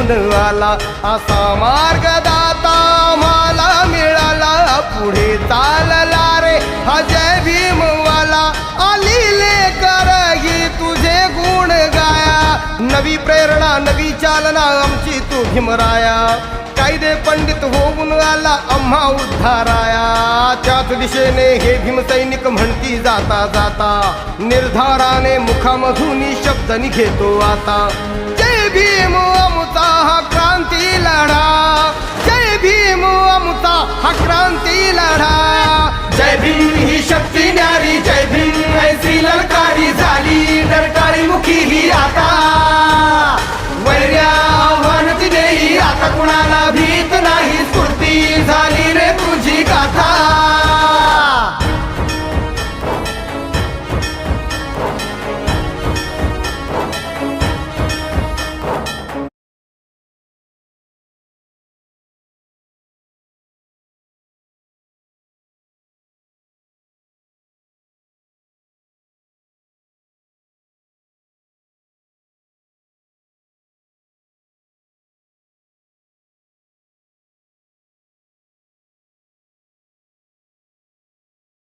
घेऊन आला, असा मार्गदाता आम्हाला मिळाला. पुढे चालला रे हा जय भीमवाला, आलिले करही तुझे गुण गाया. नवी प्रेरणा नवी चालना आमची तू भीमराया, कायदे पंडित होऊन आला आम्हा उद्धाराया. त्याच दिशेने हे भीमसैनिक म्हणती जाता जाता, निर्धाराने मुखामधून शब्द निघेतो आता. जय भीम आमचा हा क्रांती लढा, जय भीम आमचा हा क्रांती लढा. जय भीम ही शक्ती न्यारी, जय भीम ऐसी ललकारी झाली, डरकाळी मुखी ही आता. वैर्या